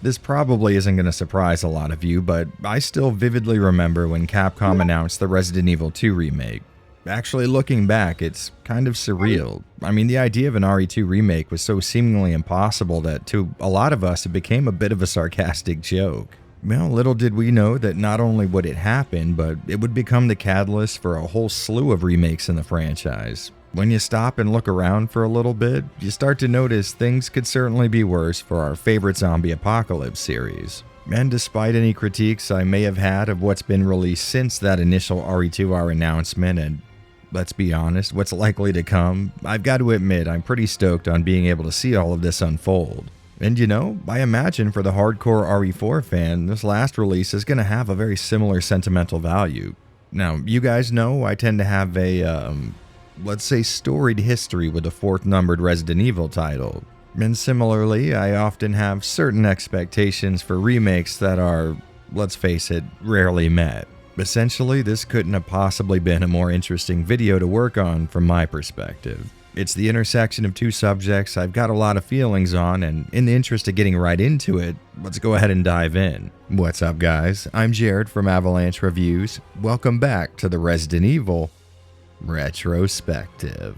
This probably isn't going to surprise a lot of you, but I still vividly remember when Capcom announced the Resident Evil 2 remake. Actually, looking back, it's kind of surreal. I mean, the idea of an RE2 remake was so seemingly impossible that to a lot of us it became a bit of a sarcastic joke. Well, little did we know that not only would it happen, but it would become the catalyst for a whole slew of remakes in the franchise. When you stop and look around for a little bit, you start to notice things could certainly be worse for our favorite zombie apocalypse series. And despite any critiques I may have had of what's been released since that initial RE2R announcement, and let's be honest, what's likely to come, I've got to admit I'm pretty stoked on being able to see all of this unfold. And you know, I imagine for the hardcore RE4 fan, this last release is going to have a very similar sentimental value. Now, you guys know I tend to have a, let's say, storied history with the 4th numbered Resident Evil title. And similarly, I often have certain expectations for remakes that are, let's face it, rarely met. Essentially, this couldn't have possibly been a more interesting video to work on from my perspective. It's the intersection of two subjects I've got a lot of feelings on, and in the interest of getting right into it, let's go ahead and dive in. What's up, guys? I'm Jared from Avalanche Reviews. Welcome back to the Resident Evil Retrospective.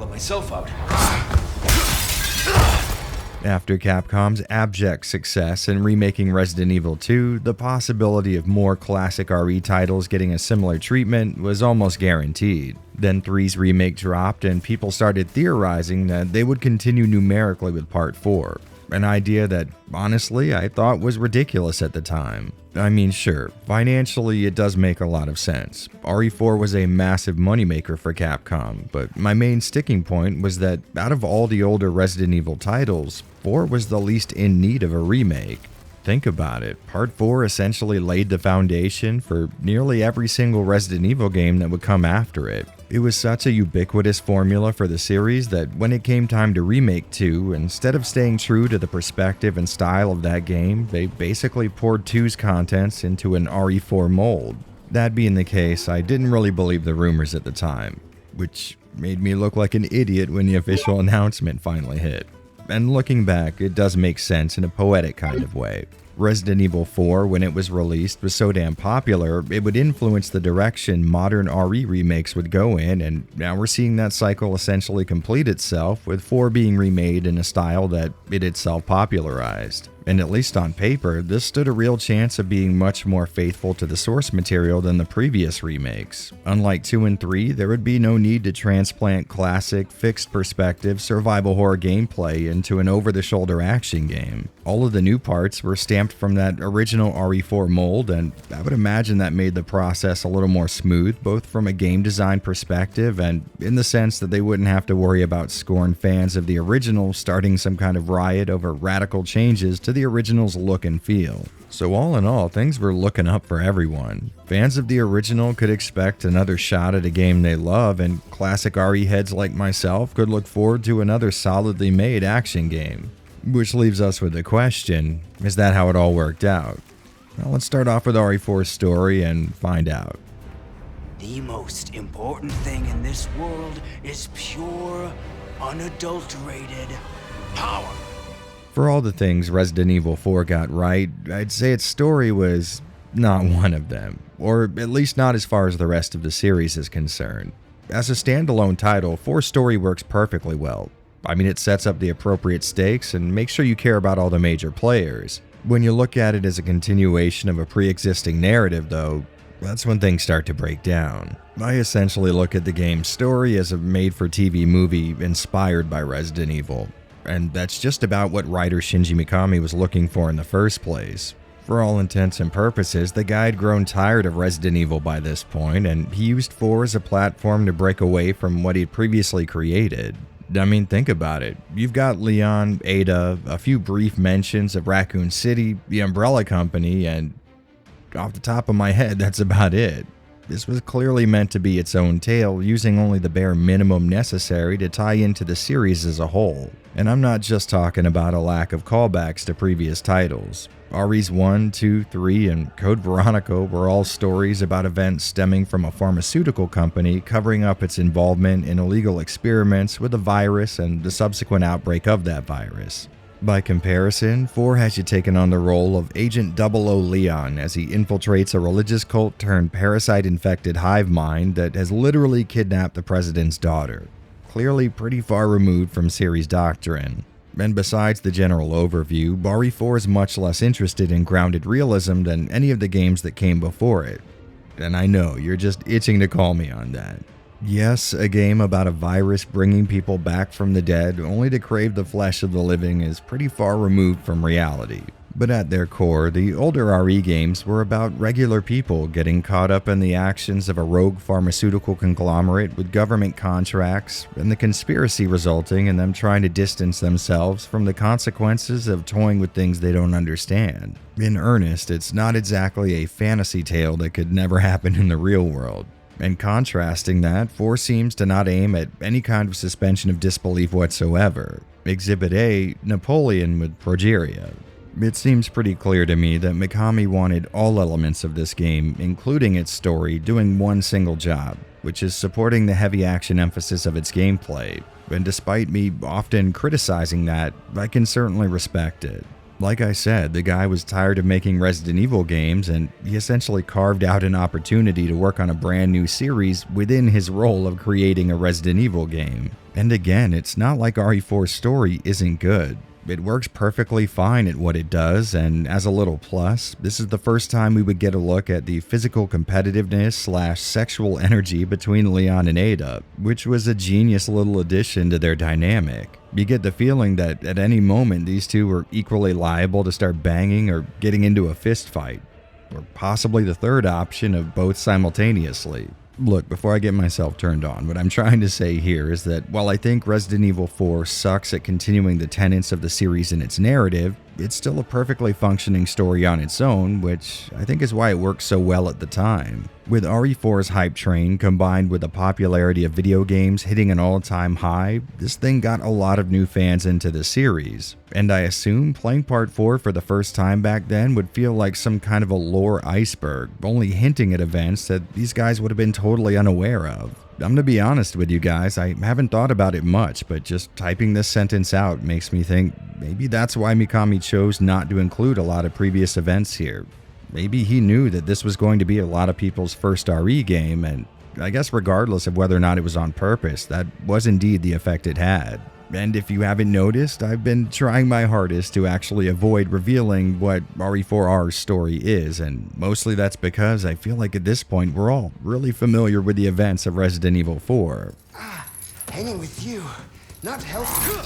Myself out. After Capcom's abject success in remaking Resident Evil 2, the possibility of more classic RE titles getting a similar treatment was almost guaranteed. Then 3's remake dropped and people started theorizing that they would continue numerically with Part 4. An idea that, honestly, I thought was ridiculous at the time. I mean, sure, financially it does make a lot of sense. RE4 was a massive moneymaker for Capcom, but my main sticking point was that out of all the older Resident Evil titles, 4 was the least in need of a remake. Think about it, Part 4 essentially laid the foundation for nearly every single Resident Evil game that would come after it. It was such a ubiquitous formula for the series that when it came time to remake 2, instead of staying true to the perspective and style of that game, they basically poured 2's contents into an RE4 mold. That being the case, I didn't really believe the rumors at the time, which made me look like an idiot when the official announcement finally hit. And looking back, it does make sense in a poetic kind of way. Resident Evil 4, when it was released, was so damn popular, it would influence the direction modern RE remakes would go in, and now we're seeing that cycle essentially complete itself, with 4 being remade in a style that it itself popularized. And at least on paper, this stood a real chance of being much more faithful to the source material than the previous remakes. Unlike 2 and 3, there would be no need to transplant classic, fixed perspective, survival horror gameplay into an over-the-shoulder action game. All of the new parts were stamped from that original RE4 mold, and I would imagine that made the process a little more smooth, both from a game design perspective and in the sense that they wouldn't have to worry about scorned fans of the original starting some kind of riot over radical changes to the original's look and feel. So all in all, things were looking up for everyone. Fans of the original could expect another shot at a game they love, and classic RE heads like myself could look forward to another solidly made action game. Which leaves us with the question, is that how it all worked out? Well, let's start off with RE4's story and find out. The most important thing in this world is pure, unadulterated power. For all the things Resident Evil 4 got right, I'd say its story was not one of them, or at least not as far as the rest of the series is concerned. As a standalone title, 4's story works perfectly well. I mean, it sets up the appropriate stakes and makes sure you care about all the major players. When you look at it as a continuation of a pre-existing narrative, though, that's when things start to break down. I essentially look at the game's story as a made-for-TV movie inspired by Resident Evil. And that's just about what writer Shinji Mikami was looking for in the first place. For all intents and purposes, the guy had grown tired of Resident Evil by this point, and he used 4 as a platform to break away from what he'd previously created. I mean, think about it. You've got Leon, Ada, a few brief mentions of Raccoon City, the Umbrella Company, and off the top of my head, that's about it. This was clearly meant to be its own tale, using only the bare minimum necessary to tie into the series as a whole. And I'm not just talking about a lack of callbacks to previous titles. RE's 1, 2, 3, and Code Veronica were all stories about events stemming from a pharmaceutical company covering up its involvement in illegal experiments with a virus and the subsequent outbreak of that virus. By comparison, 4 has you taking on the role of Agent 00 Leon as he infiltrates a religious cult turned parasite-infected hive mind that has literally kidnapped the president's daughter. Clearly pretty far removed from series doctrine. And besides the general overview, RE4 is much less interested in grounded realism than any of the games that came before it. And I know, you're just itching to call me on that. Yes, a game about a virus bringing people back from the dead only to crave the flesh of the living is pretty far removed from reality. But at their core, the older RE games were about regular people getting caught up in the actions of a rogue pharmaceutical conglomerate with government contracts, and the conspiracy resulting in them trying to distance themselves from the consequences of toying with things they don't understand. In earnest, it's not exactly a fantasy tale that could never happen in the real world. And contrasting that, 4 seems to not aim at any kind of suspension of disbelief whatsoever. Exhibit A, Napoleon with Progeria. It seems pretty clear to me that Mikami wanted all elements of this game, including its story, doing one single job, which is supporting the heavy action emphasis of its gameplay. And despite me often criticizing that, I can certainly respect it. Like I said, the guy was tired of making Resident Evil games, and he essentially carved out an opportunity to work on a brand new series within his role of creating a Resident Evil game. And again, it's not like RE4's story isn't good. It works perfectly fine at what it does, and as a little plus, this is the first time we would get a look at the physical competitiveness / sexual energy between Leon and Ada, which was a genius little addition to their dynamic. You get the feeling that at any moment these two were equally liable to start banging or getting into a fist fight, or possibly the third option of both simultaneously. Look, before I get myself turned on, what I'm trying to say here is that while I think Resident Evil 4 sucks at continuing the tenets of the series in its narrative, it's still a perfectly functioning story on its own, which I think is why it worked so well at the time. With RE4's hype train combined with the popularity of video games hitting an all-time high, this thing got a lot of new fans into the series. And I assume playing Part 4 for the first time back then would feel like some kind of a lore iceberg, only hinting at events that these guys would have been totally unaware of. I'm gonna be honest with you guys, I haven't thought about it much, but just typing this sentence out makes me think maybe that's why Mikami chose not to include a lot of previous events here. Maybe he knew that this was going to be a lot of people's first RE game, and I guess regardless of whether or not it was on purpose, that was indeed the effect it had. And if you haven't noticed, I've been trying my hardest to actually avoid revealing what RE4R's story is, and mostly that's because I feel like at this point we're all really familiar with the events of Resident Evil 4. Hanging with you, not helping.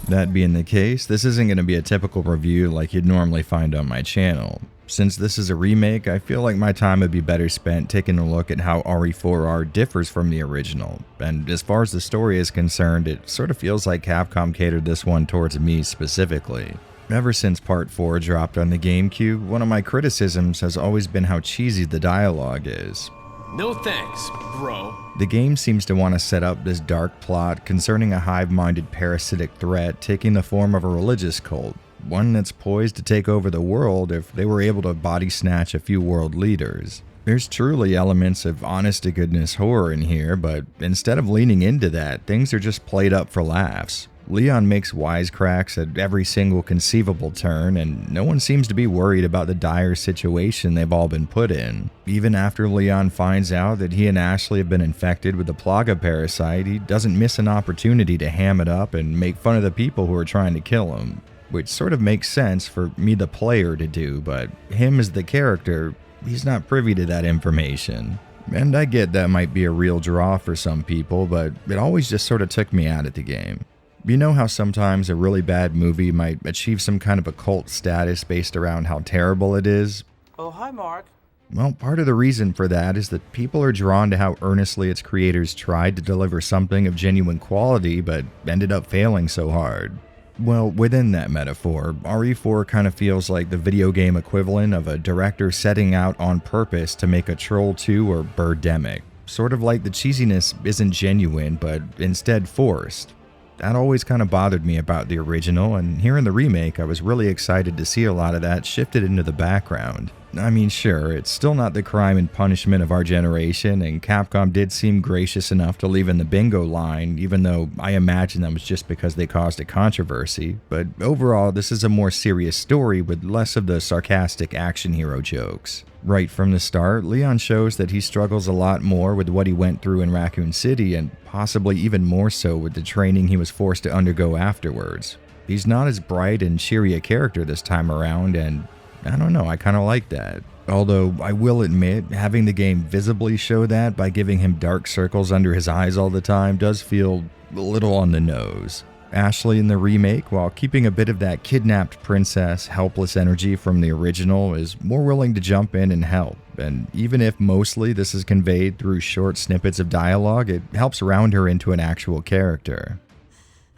That being the case, this isn't going to be a typical review like you'd normally find on my channel. Since this is a remake, I feel like my time would be better spent taking a look at how RE4R differs from the original, and as far as the story is concerned, it sort of feels like Capcom catered this one towards me specifically. Ever since Part 4 dropped on the GameCube, one of my criticisms has always been how cheesy the dialogue is. No thanks, bro. The game seems to want to set up this dark plot concerning a hive-minded parasitic threat taking the form of a religious cult. One that's poised to take over the world if they were able to body snatch a few world leaders. There's truly elements of honest-to-goodness horror in here, but instead of leaning into that, things are just played up for laughs. Leon makes wisecracks at every single conceivable turn, and no one seems to be worried about the dire situation they've all been put in. Even after Leon finds out that he and Ashley have been infected with the Plaga parasite, he doesn't miss an opportunity to ham it up and make fun of the people who are trying to kill him. Which sort of makes sense for me the player to do, but him as the character, he's not privy to that information. And I get that might be a real draw for some people, but it always just sort of took me out of the game. You know how sometimes a really bad movie might achieve some kind of a cult status based around how terrible it is? Oh, hi, Mark. Well, part of the reason for that is that people are drawn to how earnestly its creators tried to deliver something of genuine quality but ended up failing so hard. Well, within that metaphor, RE4 kind of feels like the video game equivalent of a director setting out on purpose to make a Troll 2 or Birdemic. Sort of like the cheesiness isn't genuine, but instead forced. That always kind of bothered me about the original, and here in the remake, I was really excited to see a lot of that shifted into the background. I mean, sure, it's still not the crime and punishment of our generation, and Capcom did seem gracious enough to leave in the bingo line, even though I imagine that was just because they caused a controversy. But overall, this is a more serious story with less of the sarcastic action hero jokes. Right from the start, Leon shows that he struggles a lot more with what he went through in Raccoon City, and possibly even more so with the training he was forced to undergo afterwards. He's not as bright and cheery a character this time around, and I don't know, I kind of like that. Although, I will admit, having the game visibly show that by giving him dark circles under his eyes all the time does feel a little on the nose. Ashley in the remake, while keeping a bit of that kidnapped princess, helpless energy from the original, is more willing to jump in and help. And even if mostly this is conveyed through short snippets of dialogue, it helps round her into an actual character.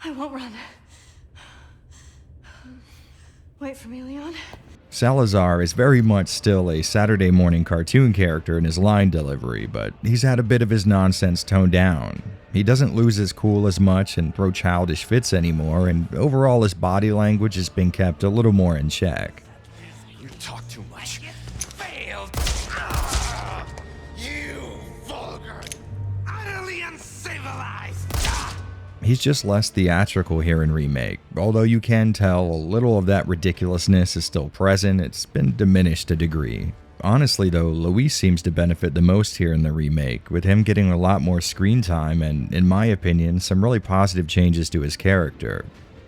I won't run. Wait for me, Leon. Salazar is very much still a Saturday morning cartoon character in his line delivery, but he's had a bit of his nonsense toned down. He doesn't lose his cool as much and throw childish fits anymore, and overall his body language has been kept a little more in check. You talk too much. Failed. You vulgar, utterly uncivilized. He's just less theatrical here in Remake. Although you can tell a little of that ridiculousness is still present, it's been diminished a degree. Honestly though, Luis seems to benefit the most here in the remake, with him getting a lot more screen time and, in my opinion, some really positive changes to his character.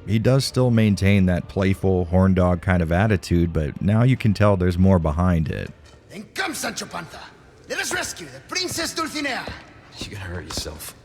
He does still maintain that playful, horn dog kind of attitude, but now you can tell there's more behind it. Then come, Sancho Panza. Let us rescue the Princess Dulcinea. You gonna hurt yourself.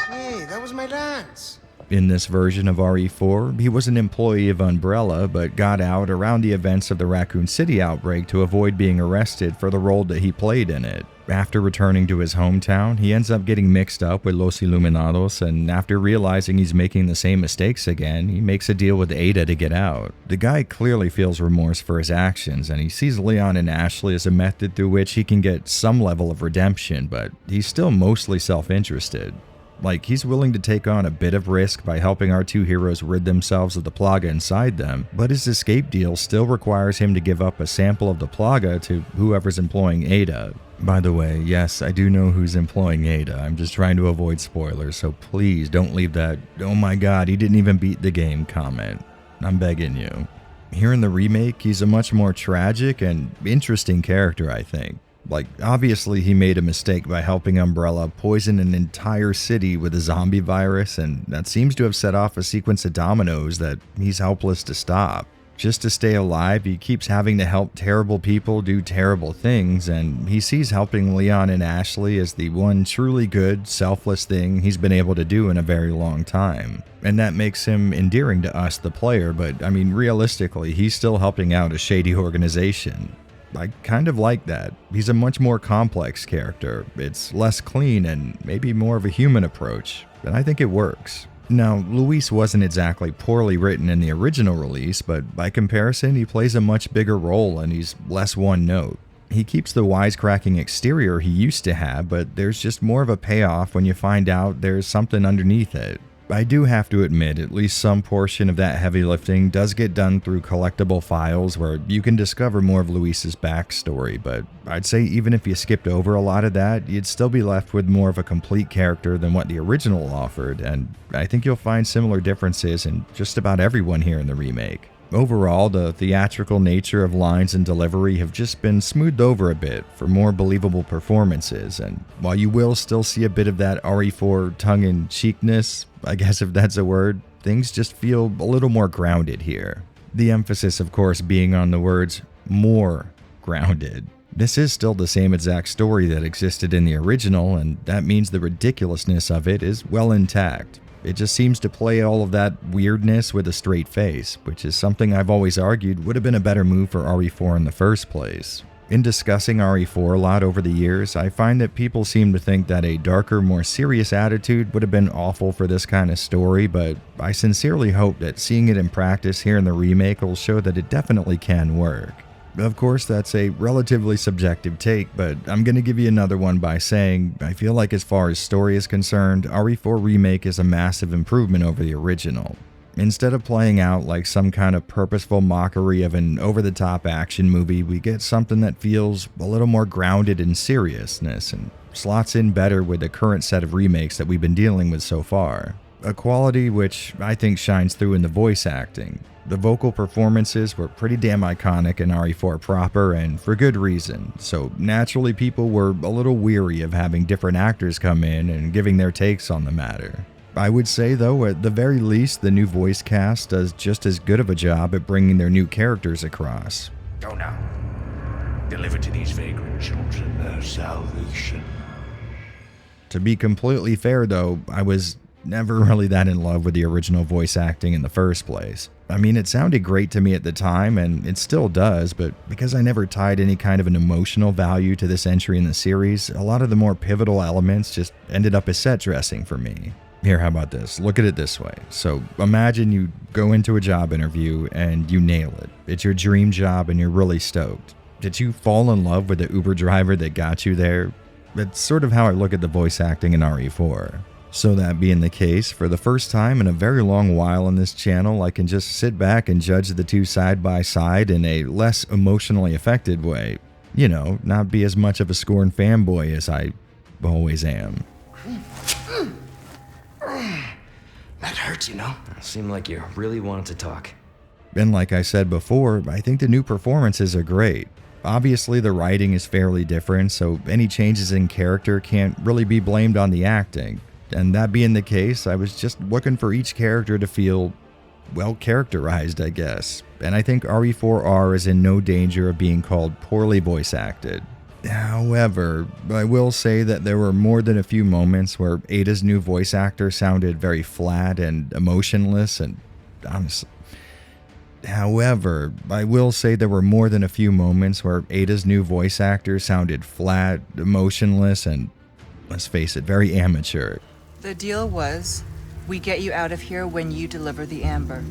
Hey, that was my lance. In this version of RE4, he was an employee of Umbrella, but got out around the events of the Raccoon City outbreak to avoid being arrested for the role that he played in it. After returning to his hometown, he ends up getting mixed up with Los Iluminados, and after realizing he's making the same mistakes again, he makes a deal with Ada to get out. The guy clearly feels remorse for his actions, and he sees Leon and Ashley as a method through which he can get some level of redemption, but he's still mostly self-interested. Like, he's willing to take on a bit of risk by helping our two heroes rid themselves of the Plaga inside them, but his escape deal still requires him to give up a sample of the Plaga to whoever's employing Ada. By the way, yes, I do know who's employing Ada. I'm just trying to avoid spoilers, so please don't leave that "oh my god, he didn't even beat the game" comment. I'm begging you. Here in the remake, he's a much more tragic and interesting character, I think. Like, obviously he made a mistake by helping Umbrella poison an entire city with a zombie virus, and that seems to have set off a sequence of dominoes that he's helpless to stop. Just to stay alive, he keeps having to help terrible people do terrible things, and he sees helping Leon and Ashley as the one truly good, selfless thing he's been able to do in a very long time. And that makes him endearing to us, the player, but I mean, realistically, he's still helping out a shady organization. I kind of like that. He's a much more complex character. It's less clean and maybe more of a human approach, and I think it works. Now, Luis wasn't exactly poorly written in the original release, but by comparison, he plays a much bigger role and he's less one note. He keeps the wisecracking exterior he used to have, but there's just more of a payoff when you find out there's something underneath it. I do have to admit, at least some portion of that heavy lifting does get done through collectible files where you can discover more of Luis's backstory, but I'd say even if you skipped over a lot of that, you'd still be left with more of a complete character than what the original offered, and I think you'll find similar differences in just about everyone here in the remake. Overall, the theatrical nature of lines and delivery have just been smoothed over a bit for more believable performances, and while you will still see a bit of that RE4 tongue-in-cheekness, I guess if that's a word, things just feel a little more grounded here. The emphasis, of course, being on the words more grounded. This is still the same exact story that existed in the original, and that means the ridiculousness of it is well intact. It just seems to play all of that weirdness with a straight face, which is something I've always argued would have been a better move for RE4 in the first place. In discussing RE4 a lot over the years, I find that people seem to think that a darker, more serious attitude would have been awful for this kind of story, but I sincerely hope that seeing it in practice here in the remake will show that it definitely can work. Of course, that's a relatively subjective take, but I'm going to give you another one by saying I feel like as far as story is concerned, RE4 Remake is a massive improvement over the original. Instead of playing out like some kind of purposeful mockery of an over-the-top action movie, we get something that feels a little more grounded in seriousness and slots in better with the current set of remakes that we've been dealing with so far. A quality which I think shines through in the voice acting. The vocal performances were pretty damn iconic in RE4 proper, and for good reason, so naturally people were a little weary of having different actors come in and giving their takes on the matter. I would say though, at the very least, the new voice cast does just as good of a job at bringing their new characters across. Go now. Deliver to these vagrant children their salvation. To be completely fair though, I was never really that in love with the original voice acting in the first place. I mean, it sounded great to me at the time, and it still does, but because I never tied any kind of an emotional value to this entry in the series, a lot of the more pivotal elements just ended up as set dressing for me. Here, how about this? Look at it this way. So imagine you go into a job interview and you nail it. It's your dream job and you're really stoked. Did you fall in love with the Uber driver that got you there? That's sort of how I look at the voice acting in RE4. So that being the case, for the first time in a very long while on this channel, I can just sit back and judge the two side by side in a less emotionally affected way. You know, not be as much of a Scorn fanboy as I always am. That hurts, you know? Seemed like you really wanted to talk. And like I said before, I think the new performances are great. Obviously the writing is fairly different, so any changes in character can't really be blamed on the acting. And that being the case, I was just looking for each character to feel well characterized, I guess. And I think RE4R is in no danger of being called poorly voice acted. However, I will say that there were more than a few moments where Ada's new voice actor sounded very flat and emotionless, and honestly. However, I will say there were more than a few moments where Ada's new voice actor sounded flat, emotionless, and, let's face it, very amateur. The deal was, we get you out of here when you deliver the amber.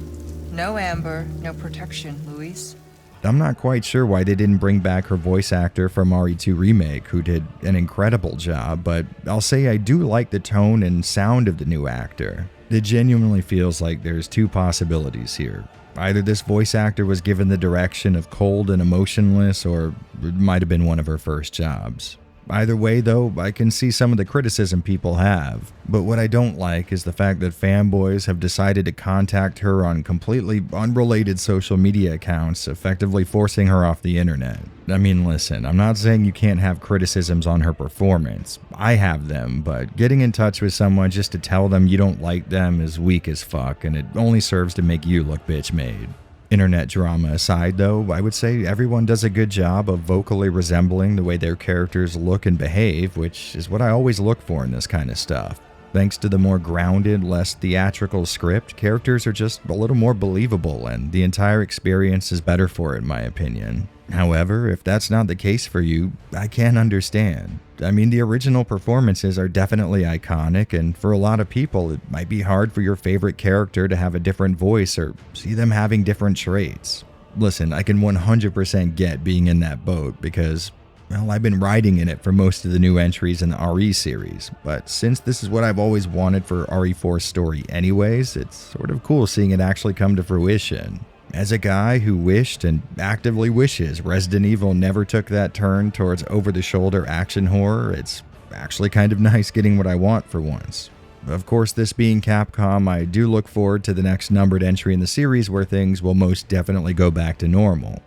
No amber, no protection, Luis. I'm not quite sure why they didn't bring back her voice actor from RE2 Remake, who did an incredible job, but I'll say I do like the tone and sound of the new actor. It genuinely feels like there's two possibilities here. Either this voice actor was given the direction of cold and emotionless, or it might have been one of her first jobs. Either way, though, I can see some of the criticism people have, but what I don't like is the fact that fanboys have decided to contact her on completely unrelated social media accounts, effectively forcing her off the internet. I mean, listen, I'm not saying you can't have criticisms on her performance. I have them, but getting in touch with someone just to tell them you don't like them is weak as fuck, and it only serves to make you look bitch-made. Internet drama aside though, I would say everyone does a good job of vocally resembling the way their characters look and behave, which is what I always look for in this kind of stuff. Thanks to the more grounded, less theatrical script, characters are just a little more believable and the entire experience is better for it in my opinion. However, if that's not the case for you, I can understand. I mean, the original performances are definitely iconic, and for a lot of people, it might be hard for your favorite character to have a different voice or see them having different traits. Listen, I can 100% get being in that boat because, well, I've been riding in it for most of the new entries in the RE series, but since this is what I've always wanted for RE4's story anyways, it's sort of cool seeing it actually come to fruition. As a guy who wished and actively wishes Resident Evil never took that turn towards over-the-shoulder action horror, it's actually kind of nice getting what I want for once. Of course, this being Capcom, I do look forward to the next numbered entry in the series where things will most definitely go back to normal.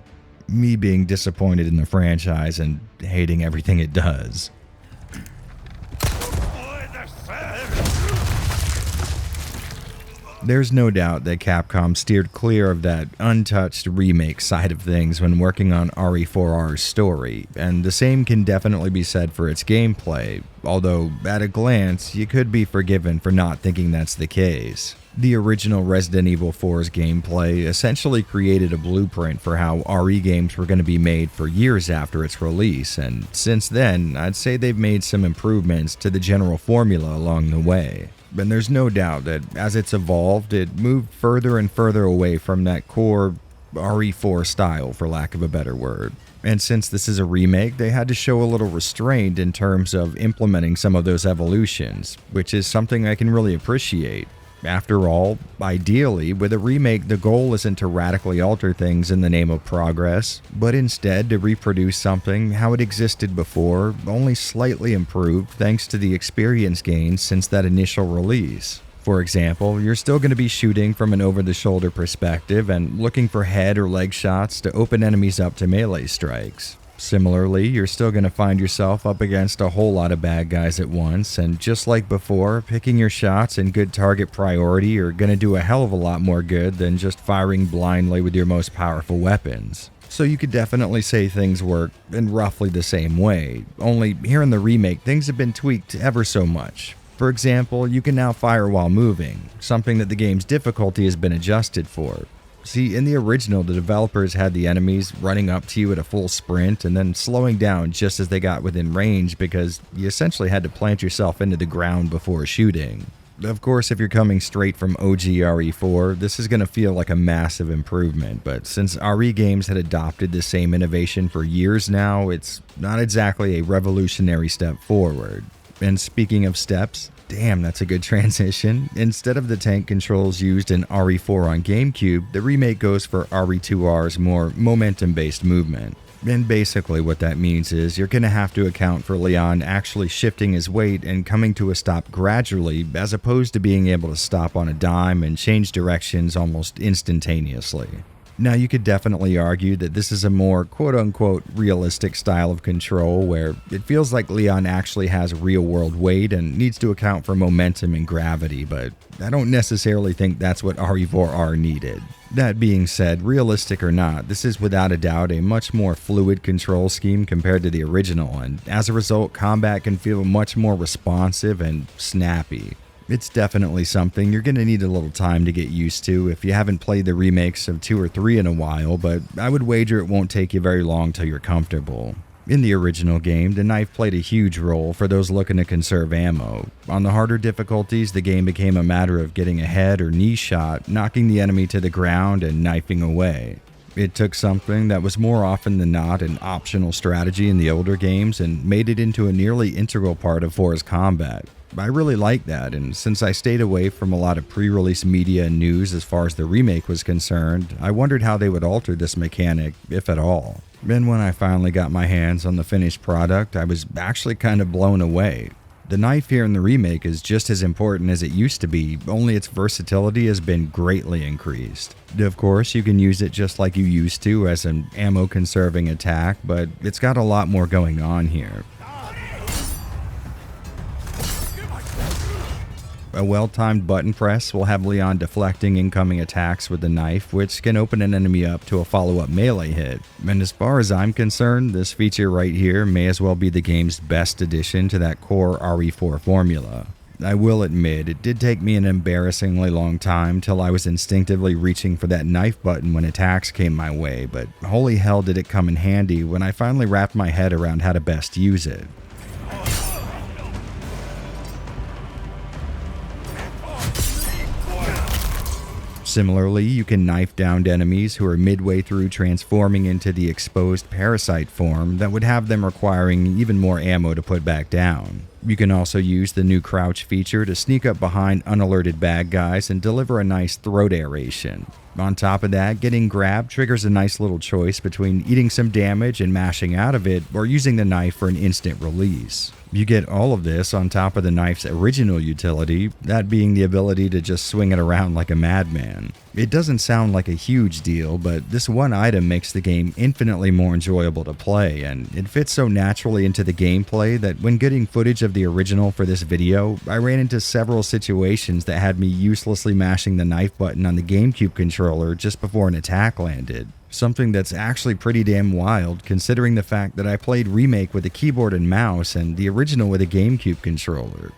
Me being disappointed in the franchise and hating everything it does. There's no doubt that Capcom steered clear of that untouched remake side of things when working on RE4R's story, and the same can definitely be said for its gameplay, although at a glance, you could be forgiven for not thinking that's the case. The original Resident Evil 4's gameplay essentially created a blueprint for how RE games were going to be made for years after its release, and since then, I'd say they've made some improvements to the general formula along the way. And there's no doubt that as it's evolved, it moved further and further away from that core RE4 style, for lack of a better word. And since this is a remake, they had to show a little restraint in terms of implementing some of those evolutions, which is something I can really appreciate. After all, ideally, with a remake, the goal isn't to radically alter things in the name of progress, but instead to reproduce something how it existed before, only slightly improved thanks to the experience gained since that initial release. For example, you're still going to be shooting from an over-the-shoulder perspective and looking for head or leg shots to open enemies up to melee strikes. Similarly, you're still going to find yourself up against a whole lot of bad guys at once, and just like before, picking your shots in good target priority are going to do a hell of a lot more good than just firing blindly with your most powerful weapons. So you could definitely say things work in roughly the same way, only here in the remake things have been tweaked ever so much. For example, you can now fire while moving, something that the game's difficulty has been adjusted for. See, in the original, the developers had the enemies running up to you at a full sprint and then slowing down just as they got within range because you essentially had to plant yourself into the ground before shooting. Of course, if you're coming straight from OG RE4, this is going to feel like a massive improvement, but since RE games had adopted the same innovation for years now, it's not exactly a revolutionary step forward. And speaking of steps, damn, that's a good transition. Instead of the tank controls used in RE4 on GameCube, the remake goes for RE2R's more momentum-based movement. And basically what that means is you're going to have to account for Leon actually shifting his weight and coming to a stop gradually, as opposed to being able to stop on a dime and change directions almost instantaneously. Now, you could definitely argue that this is a more quote-unquote realistic style of control where it feels like Leon actually has real-world weight and needs to account for momentum and gravity, but I don't necessarily think that's what RE4R needed. That being said, realistic or not, this is without a doubt a much more fluid control scheme compared to the original, and as a result, combat can feel much more responsive and snappy. It's definitely something you're going to need a little time to get used to if you haven't played the remakes of 2 or 3 in a while, but I would wager it won't take you very long till you're comfortable. In the original game, the knife played a huge role for those looking to conserve ammo. On the harder difficulties, the game became a matter of getting a head or knee shot, knocking the enemy to the ground, and knifing away. It took something that was more often than not an optional strategy in the older games and made it into a nearly integral part of 4's combat. I really like that, and since I stayed away from a lot of pre-release media and news as far as the remake was concerned, I wondered how they would alter this mechanic, if at all. And when I finally got my hands on the finished product, I was actually kind of blown away. The knife here in the remake is just as important as it used to be, only its versatility has been greatly increased. Of course, you can use it just like you used to as an ammo-conserving attack, but it's got a lot more going on here. A well-timed button press will have Leon deflecting incoming attacks with the knife, which can open an enemy up to a follow-up melee hit. And as far as I'm concerned, this feature right here may as well be the game's best addition to that core RE4 formula. I will admit, it did take me an embarrassingly long time till I was instinctively reaching for that knife button when attacks came my way, but holy hell did it come in handy when I finally wrapped my head around how to best use it. Similarly, you can knife down enemies who are midway through transforming into the exposed parasite form that would have them requiring even more ammo to put back down. You can also use the new crouch feature to sneak up behind unalerted bad guys and deliver a nice throat aeration. On top of that, getting grabbed triggers a nice little choice between eating some damage and mashing out of it, or using the knife for an instant release. You get all of this on top of the knife's original utility, that being the ability to just swing it around like a madman. It doesn't sound like a huge deal, but this one item makes the game infinitely more enjoyable to play, and it fits so naturally into the gameplay that when getting footage of the original for this video, I ran into several situations that had me uselessly mashing the knife button on the GameCube controller just before an attack landed. Something that's actually pretty damn wild considering the fact that I played Remake with a keyboard and mouse and the original with a GameCube controller.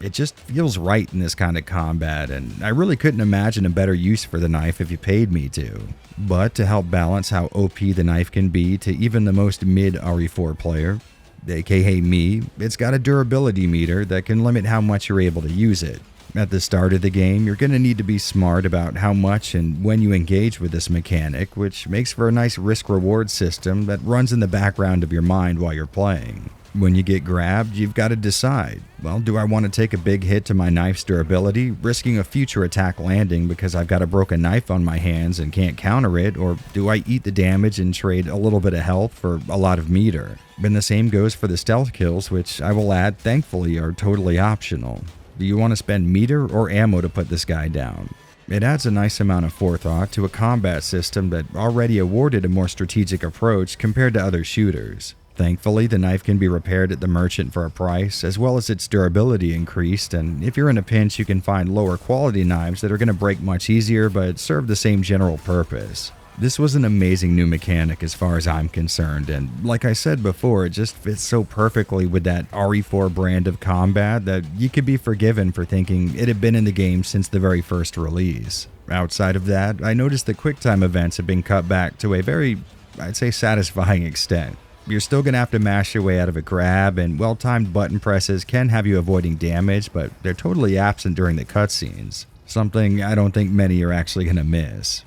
It just feels right in this kind of combat, and I really couldn't imagine a better use for the knife if you paid me to. But to help balance how OP the knife can be to even the most mid RE4 player, aka me, it's got a durability meter that can limit how much you're able to use it. At the start of the game, you're going to need to be smart about how much and when you engage with this mechanic, which makes for a nice risk-reward system that runs in the background of your mind while you're playing. When you get grabbed, you've got to decide, well, do I want to take a big hit to my knife's durability, risking a future attack landing because I've got a broken knife on my hands and can't counter it, or do I eat the damage and trade a little bit of health for a lot of meter? And the same goes for the stealth kills, which I will add, thankfully, are totally optional. Do you want to spend meter or ammo to put this guy down? It adds a nice amount of forethought to a combat system that already awarded a more strategic approach compared to other shooters. Thankfully, the knife can be repaired at the merchant for a price, as well as its durability increased, and if you're in a pinch, you can find lower quality knives that are going to break much easier but serve the same general purpose. This was an amazing new mechanic as far as I'm concerned, and like I said before, it just fits so perfectly with that RE4 brand of combat that you could be forgiven for thinking it had been in the game since the very first release. Outside of that, I noticed the QuickTime events have been cut back to a very, I'd say, satisfying extent. You're still going to have to mash your way out of a grab, and well-timed button presses can have you avoiding damage, but they're totally absent during the cutscenes. Something I don't think many are actually going to miss.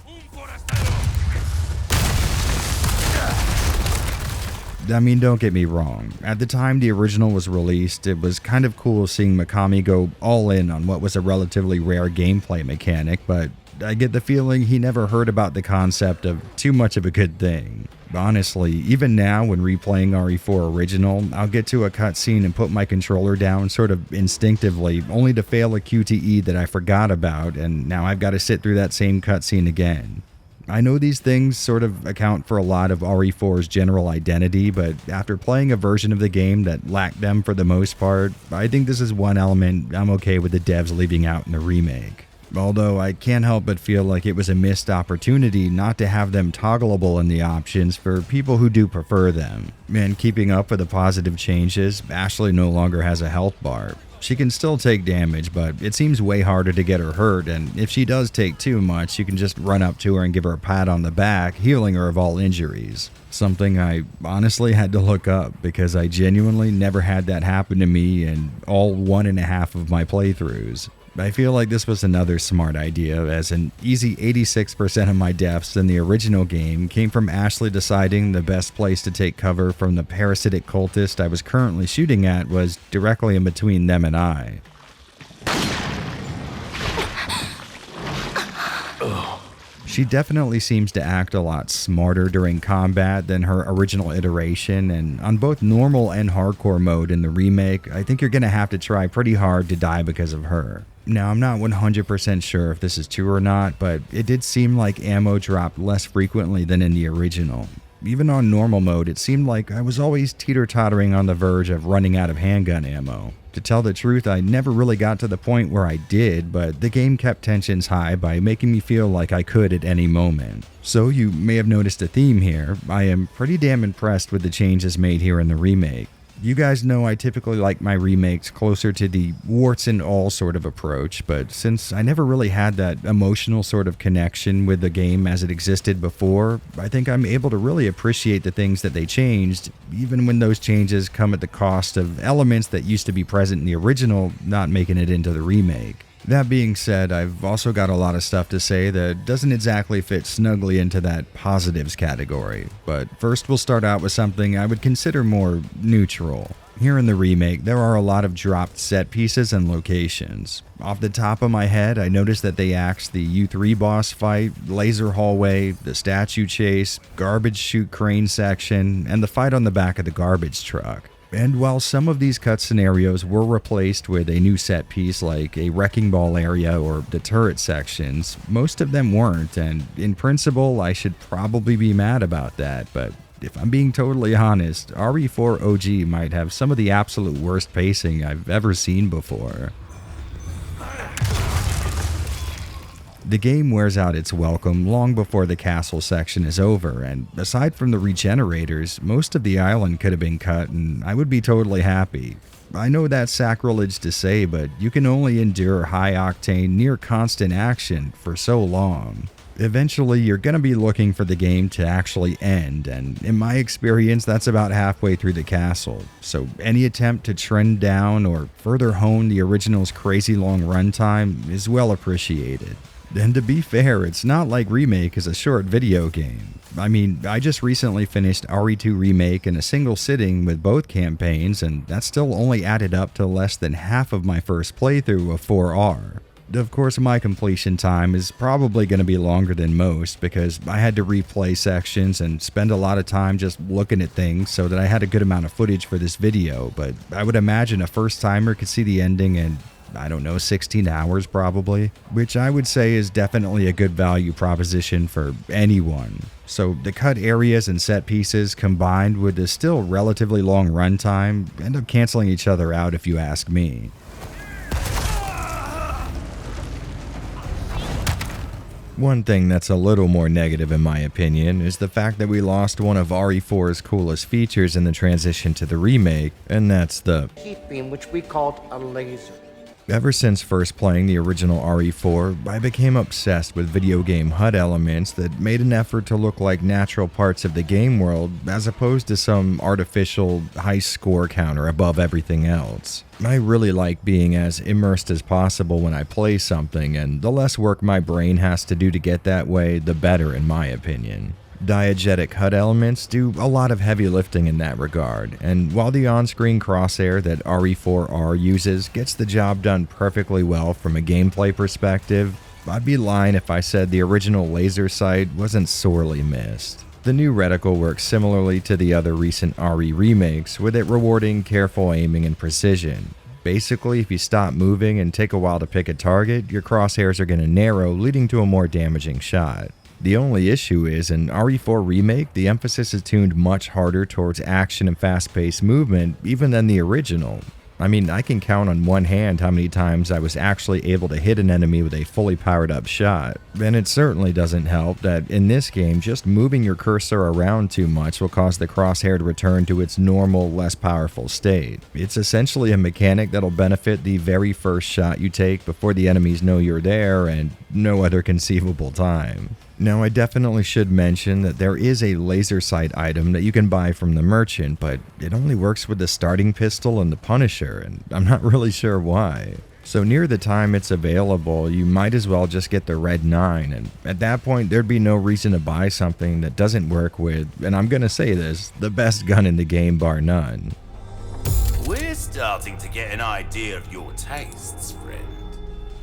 I mean, don't get me wrong. At the time the original was released, it was kind of cool seeing Mikami go all in on what was a relatively rare gameplay mechanic, but I get the feeling he never heard about the concept of too much of a good thing. Honestly, even now when replaying RE4 Original, I'll get to a cutscene and put my controller down sort of instinctively, only to fail a QTE that I forgot about, and now I've got to sit through that same cutscene again. I know these things sort of account for a lot of RE4's general identity, but after playing a version of the game that lacked them for the most part, I think this is one element I'm okay with the devs leaving out in the remake. Although I can't help but feel like it was a missed opportunity not to have them toggleable in the options for people who do prefer them. And keeping up with the positive changes, Ashley no longer has a health bar. She can still take damage, but it seems way harder to get her hurt, and if she does take too much, you can just run up to her and give her a pat on the back, healing her of all injuries. Something I honestly had to look up, because I genuinely never had that happen to me in all 1.5 of my playthroughs. I feel like this was another smart idea, as an easy 86% of my deaths in the original game came from Ashley deciding the best place to take cover from the parasitic cultist I was currently shooting at was directly in between them and I. She definitely seems to act a lot smarter during combat than her original iteration, and on both normal and hardcore mode in the remake, I think you're going to have to try pretty hard to die because of her. Now, I'm not 100% sure if this is true or not, but it did seem like ammo dropped less frequently than in the original. Even on normal mode, it seemed like I was always teeter-tottering on the verge of running out of handgun ammo. To tell the truth, I never really got to the point where I did, but the game kept tensions high by making me feel like I could at any moment. So you may have noticed a theme here. I am pretty damn impressed with the changes made here in the remake. You guys know I typically like my remakes closer to the warts and all sort of approach, but since I never really had that emotional sort of connection with the game as it existed before, I think I'm able to really appreciate the things that they changed, even when those changes come at the cost of elements that used to be present in the original not making it into the remake. That being said, I've also got a lot of stuff to say that doesn't exactly fit snugly into that positives category, but first we'll start out with something I would consider more neutral. Here in the remake, there are a lot of dropped set pieces and locations. Off the top of my head, I noticed that they axed the U3 boss fight, laser hallway, the statue chase, garbage chute crane section, and the fight on the back of the garbage truck. And while some of these cut scenarios were replaced with a new set piece like a wrecking ball area or the turret sections, most of them weren't, and in principle I should probably be mad about that, but if I'm being totally honest, RE4 OG might have some of the absolute worst pacing I've ever seen before. The game wears out its welcome long before the castle section is over, and aside from the regenerators, most of the island could have been cut and I would be totally happy. I know that's sacrilege to say, but you can only endure high-octane, near-constant action for so long. Eventually, you're going to be looking for the game to actually end, and in my experience, that's about halfway through the castle. So any attempt to trend down or further hone the original's crazy long runtime is well appreciated. And to be fair, it's not like Remake is a short video game. I mean, I just recently finished RE2 Remake in a single sitting with both campaigns, and that still only added up to less than half of my first playthrough of 4R. Of course, my completion time is probably going to be longer than most because I had to replay sections and spend a lot of time just looking at things so that I had a good amount of footage for this video, but I would imagine a first-timer could see the ending in, I don't know, 16 hours probably, which I would say is definitely a good value proposition for anyone. So the cut areas and set pieces combined with the still relatively long runtime end up canceling each other out if you ask me. One thing that's a little more negative in my opinion is the fact that we lost one of RE4's coolest features in the transition to the remake, and that's the Heat beam, which we called a laser. Ever since first playing the original RE4, I became obsessed with video game HUD elements that made an effort to look like natural parts of the game world as opposed to some artificial high score counter above everything else. I really like being as immersed as possible when I play something, and the less work my brain has to do to get that way, the better in my opinion. Diegetic HUD elements do a lot of heavy lifting in that regard, and while the on-screen crosshair that RE4R uses gets the job done perfectly well from a gameplay perspective, I'd be lying if I said the original laser sight wasn't sorely missed. The new reticle works similarly to the other recent RE remakes, with it rewarding careful aiming and precision. Basically, if you stop moving and take a while to pick a target, your crosshairs are going to narrow, leading to a more damaging shot. The only issue is, in RE4 Remake, the emphasis is tuned much harder towards action and fast-paced movement, even than the original. I mean, I can count on one hand how many times I was actually able to hit an enemy with a fully powered up shot, and it certainly doesn't help that in this game, just moving your cursor around too much will cause the crosshair to return to its normal, less powerful state. It's essentially a mechanic that'll benefit the very first shot you take before the enemies know you're there, and no other conceivable time. Now, I definitely should mention that there is a laser sight item that you can buy from the merchant, but it only works with the starting pistol and the Punisher, and I'm not really sure why. So near the time it's available, you might as well just get the Red 9, and at that point there'd be no reason to buy something that doesn't work with, and I'm gonna say this, the best gun in the game bar none. We're starting to get an idea of your tastes, friend.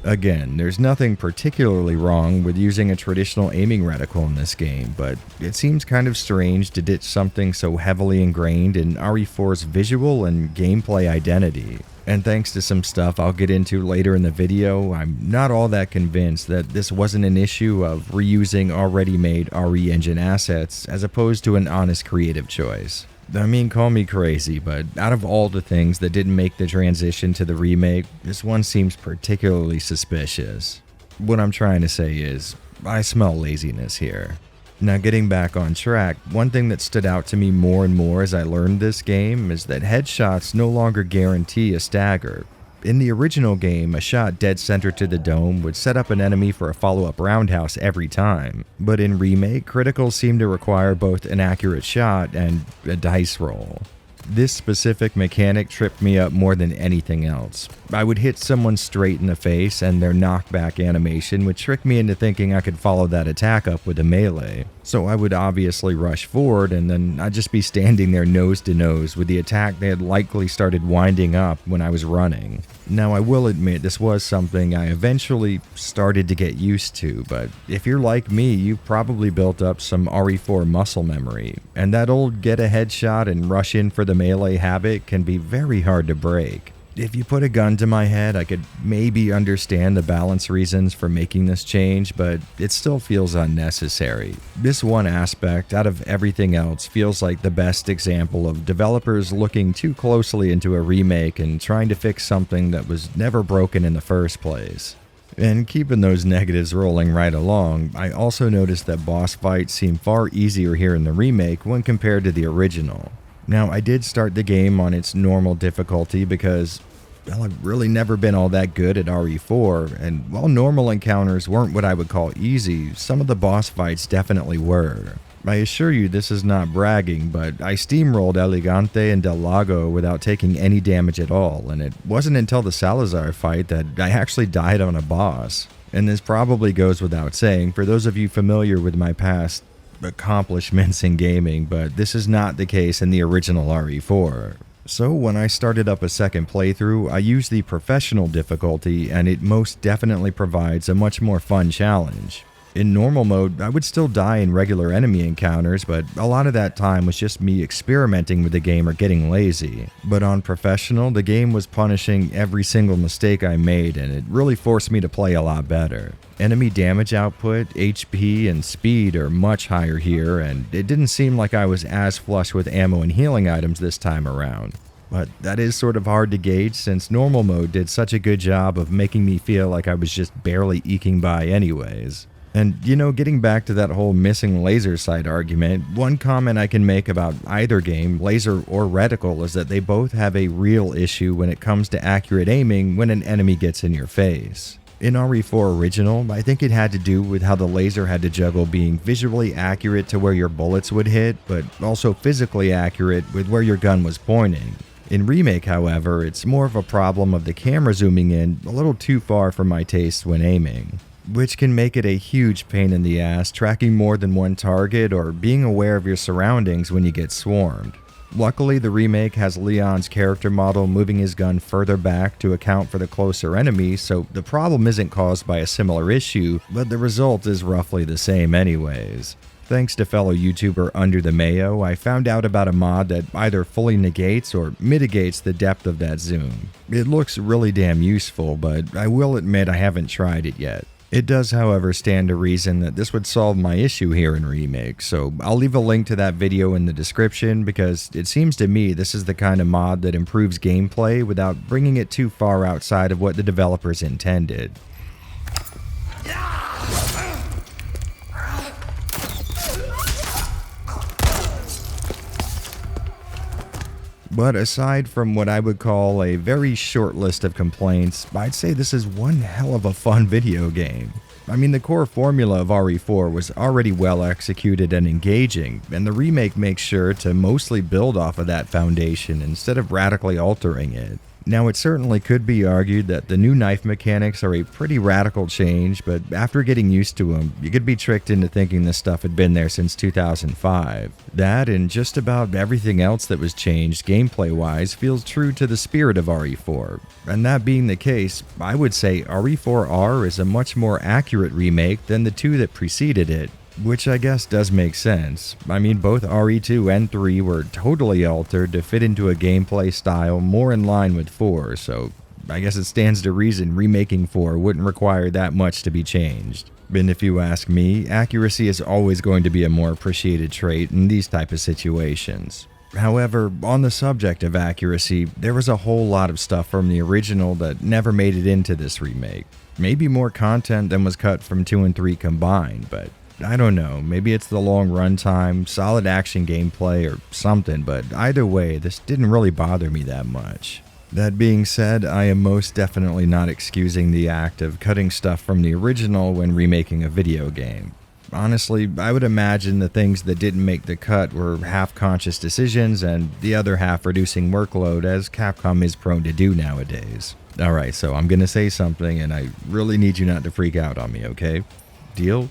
Again, there's nothing particularly wrong with using a traditional aiming reticle in this game, but it seems kind of strange to ditch something so heavily ingrained in RE4's visual and gameplay identity. And thanks to some stuff I'll get into later in the video, I'm not all that convinced that this wasn't an issue of reusing already made RE engine assets as opposed to an honest creative choice. I mean, call me crazy, but out of all the things that didn't make the transition to the remake, this one seems particularly suspicious. What I'm trying to say is, I smell laziness here. Now, getting back on track, one thing that stood out to me more and more as I learned this game is that headshots no longer guarantee a stagger. In the original game, a shot dead center to the dome would set up an enemy for a follow-up roundhouse every time, but in Remake, criticals seem to require both an accurate shot and a dice roll. This specific mechanic tripped me up more than anything else. I would hit someone straight in the face, and their knockback animation would trick me into thinking I could follow that attack up with a melee. So I would obviously rush forward, and then I'd just be standing there nose to nose with the attack they had likely started winding up when I was running. Now, I will admit this was something I eventually started to get used to, but if you're like me, you probably built up some RE4 muscle memory, and that old get a headshot and rush in for the melee habit can be very hard to break. If you put a gun to my head, I could maybe understand the balance reasons for making this change, but it still feels unnecessary. This one aspect, out of everything else, feels like the best example of developers looking too closely into a remake and trying to fix something that was never broken in the first place. And keeping those negatives rolling right along, I also noticed that boss fights seem far easier here in the remake when compared to the original. Now, I did start the game on its normal difficulty because, well, I've really never been all that good at RE4, and while normal encounters weren't what I would call easy, some of the boss fights definitely were. I assure you this is not bragging, but I steamrolled Elegante and Del Lago without taking any damage at all, and it wasn't until the Salazar fight that I actually died on a boss. And this probably goes without saying for those of you familiar with my past accomplishments in gaming, but this is not the case in the original RE4. So when I started up a second playthrough, I used the professional difficulty, and it most definitely provides a much more fun challenge. In normal mode, I would still die in regular enemy encounters, but a lot of that time was just me experimenting with the game or getting lazy. But on professional, the game was punishing every single mistake I made, and it really forced me to play a lot better. Enemy damage output, HP, and speed are much higher here, and it didn't seem like I was as flush with ammo and healing items this time around. But that is sort of hard to gauge since normal mode did such a good job of making me feel like I was just barely eking by anyways. And, getting back to that whole missing laser sight argument, one comment I can make about either game, laser or reticle, is that they both have a real issue when it comes to accurate aiming when an enemy gets in your face. In RE4 Original, I think it had to do with how the laser had to juggle being visually accurate to where your bullets would hit, but also physically accurate with where your gun was pointing. In Remake, however, it's more of a problem of the camera zooming in a little too far for my taste when aiming, which can make it a huge pain in the ass tracking more than one target or being aware of your surroundings when you get swarmed. Luckily, the remake has Leon's character model moving his gun further back to account for the closer enemy, so the problem isn't caused by a similar issue, but the result is roughly the same anyways. Thanks to fellow YouTuber Under the Mayo, I found out about a mod that either fully negates or mitigates the depth of that zoom. It looks really damn useful, but I will admit I haven't tried it yet. It does, however, stand to reason that this would solve my issue here in Remake, so I'll leave a link to that video in the description because it seems to me this is the kind of mod that improves gameplay without bringing it too far outside of what the developers intended. But aside from what I would call a very short list of complaints, I'd say this is one hell of a fun video game. I mean, the core formula of RE4 was already well executed and engaging, and the remake makes sure to mostly build off of that foundation instead of radically altering it. Now, it certainly could be argued that the new knife mechanics are a pretty radical change, but after getting used to them, you could be tricked into thinking this stuff had been there since 2005. That and just about everything else that was changed gameplay-wise feels true to the spirit of RE4. And that being the case, I would say RE4R is a much more accurate remake than the two that preceded it. Which I guess does make sense. I mean, both RE2 and 3 were totally altered to fit into a gameplay style more in line with 4, so I guess it stands to reason remaking 4 wouldn't require that much to be changed. And if you ask me, accuracy is always going to be a more appreciated trait in these type of situations. However, on the subject of accuracy, there was a whole lot of stuff from the original that never made it into this remake. Maybe more content than was cut from 2 and 3 combined, but I don't know, maybe it's the long runtime, solid action gameplay, or something, but either way, this didn't really bother me that much. That being said, I am most definitely not excusing the act of cutting stuff from the original when remaking a video game. Honestly, I would imagine the things that didn't make the cut were half-conscious decisions and the other half reducing workload, as Capcom is prone to do nowadays. Alright, so I'm gonna say something and I really need you not to freak out on me, okay? Deal?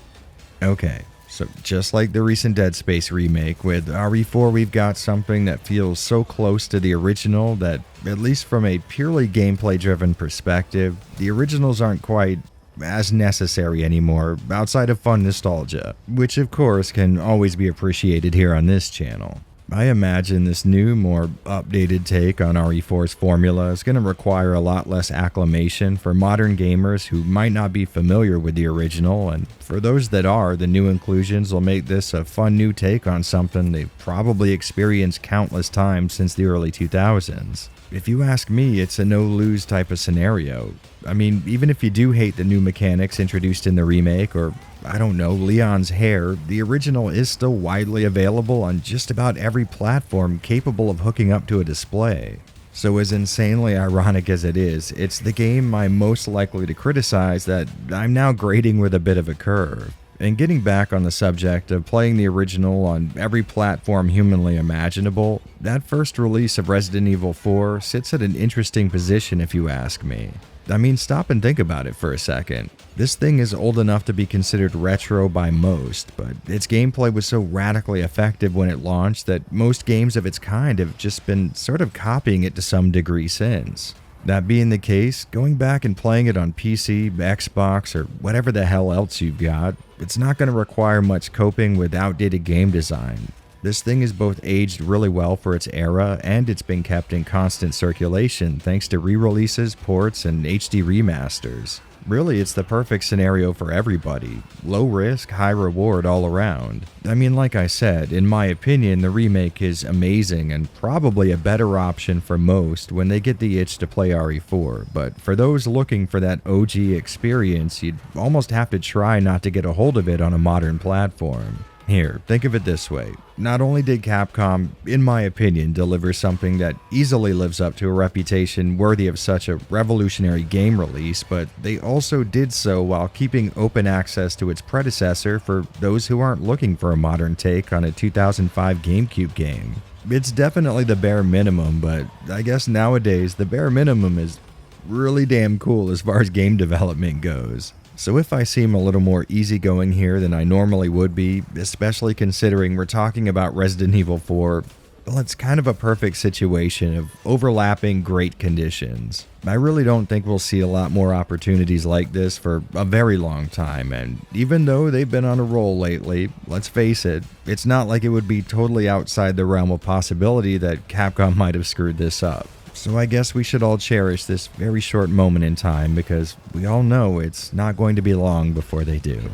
Okay, so just like the recent Dead Space remake, with RE4 we've got something that feels so close to the original that, at least from a purely gameplay-driven perspective, the originals aren't quite as necessary anymore outside of fun nostalgia, which of course can always be appreciated here on this channel. I imagine this new, more updated take on RE4's formula is going to require a lot less acclamation for modern gamers who might not be familiar with the original, and for those that are, the new inclusions will make this a fun new take on something they've probably experienced countless times since the early 2000s. if you ask me, it's a no-lose type of scenario. I mean, even if you do hate the new mechanics introduced in the remake, or, I don't know, Leon's hair, the original is still widely available on just about every platform capable of hooking up to a display. So as insanely ironic as it is, it's the game I'm most likely to criticize that I'm now grading with a bit of a curve. And getting back on the subject of playing the original on every platform humanly imaginable, that first release of Resident Evil 4 sits at an interesting position if you ask me. I mean, stop and think about it for a second. This thing is old enough to be considered retro by most, but its gameplay was so radically effective when it launched that most games of its kind have just been sort of copying it to some degree since. That being the case, going back and playing it on PC, Xbox, or whatever the hell else you've got, it's not going to require much coping with outdated game design. This thing is both aged really well for its era, and it's been kept in constant circulation thanks to re-releases, ports, and HD remasters. Really, it's the perfect scenario for everybody. Low risk, high reward all around. I mean, like I said, in my opinion, the remake is amazing and probably a better option for most when they get the itch to play RE4, but for those looking for that OG experience, you'd almost have to try not to get a hold of it on a modern platform. Here, think of it this way. Not only did Capcom, in my opinion, deliver something that easily lives up to a reputation worthy of such a revolutionary game release, but they also did so while keeping open access to its predecessor for those who aren't looking for a modern take on a 2005 GameCube game. It's definitely the bare minimum, but I guess nowadays the bare minimum is really damn cool as far as game development goes. So if I seem a little more easygoing here than I normally would be, especially considering we're talking about Resident Evil 4, well, it's kind of a perfect situation of overlapping great conditions. I really don't think we'll see a lot more opportunities like this for a very long time, and even though they've been on a roll lately, let's face it, it's not like it would be totally outside the realm of possibility that Capcom might have screwed this up. So I guess we should all cherish this very short moment in time because we all know it's not going to be long before they do.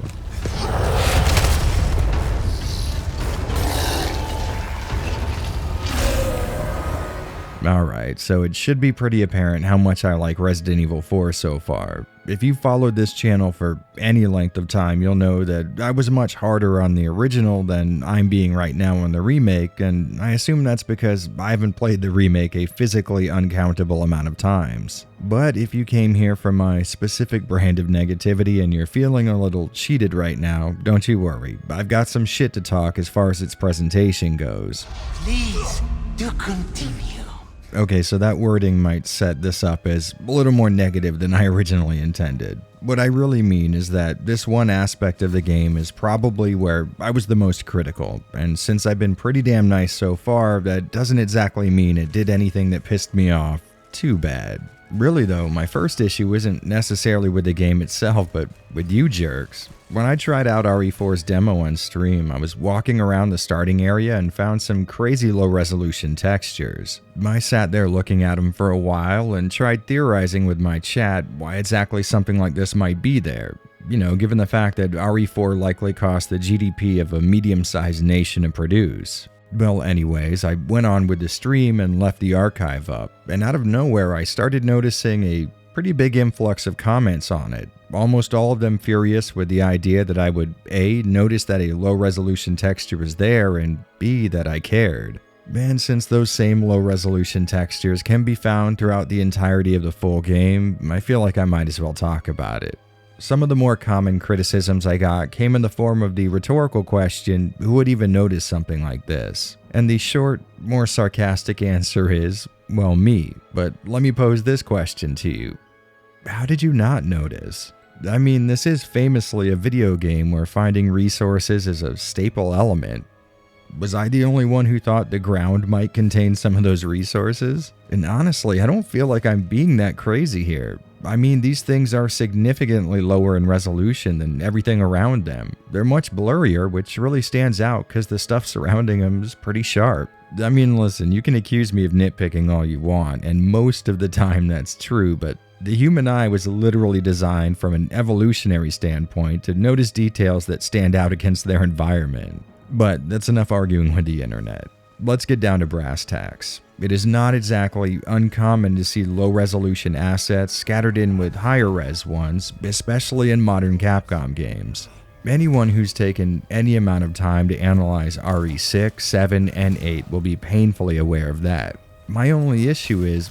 Alright, so it should be pretty apparent how much I like Resident Evil 4 so far. If you followed this channel for any length of time, you'll know that I was much harder on the original than I'm being right now on the remake, and I assume that's because I haven't played the remake a physically uncountable amount of times. But if you came here for my specific brand of negativity and you're feeling a little cheated right now, don't you worry. I've got some shit to talk as far as its presentation goes. Please, do continue. Okay, so that wording might set this up as a little more negative than I originally intended. What I really mean is that this one aspect of the game is probably where I was the most critical, and since I've been pretty damn nice so far, that doesn't exactly mean it did anything that pissed me off too bad. Really though, my first issue isn't necessarily with the game itself, but with you jerks. When I tried out RE4's demo on stream, I was walking around the starting area and found some crazy low-resolution textures. I sat there looking at them for a while and tried theorizing with my chat why exactly something like this might be there. You know, given the fact that RE4 likely cost the GDP of a medium-sized nation to produce. Well, anyways, I went on with the stream and left the archive up, and out of nowhere I started noticing a pretty big influx of comments on it, almost all of them furious with the idea that I would A, notice that a low-resolution texture was there, and B, that I cared. And since those same low-resolution textures can be found throughout the entirety of the full game, I feel like I might as well talk about it. Some of the more common criticisms I got came in the form of the rhetorical question, who would even notice something like this? And the short, more sarcastic answer is, well, me. But let me pose this question to you. How did you not notice? I mean, this is famously a video game where finding resources is a staple element. Was I the only one who thought the ground might contain some of those resources? And honestly, I don't feel like I'm being that crazy here. I mean, these things are significantly lower in resolution than everything around them. They're much blurrier, which really stands out because the stuff surrounding them is pretty sharp. I mean, listen, you can accuse me of nitpicking all you want, and most of the time that's true, but the human eye was literally designed from an evolutionary standpoint to notice details that stand out against their environment. But that's enough arguing with the internet. let's get down to brass tacks. It is not exactly uncommon to see low-resolution assets scattered in with higher-res ones, especially in modern Capcom games. Anyone who's taken any amount of time to analyze RE6, 7, and 8 will be painfully aware of that. My only issue is,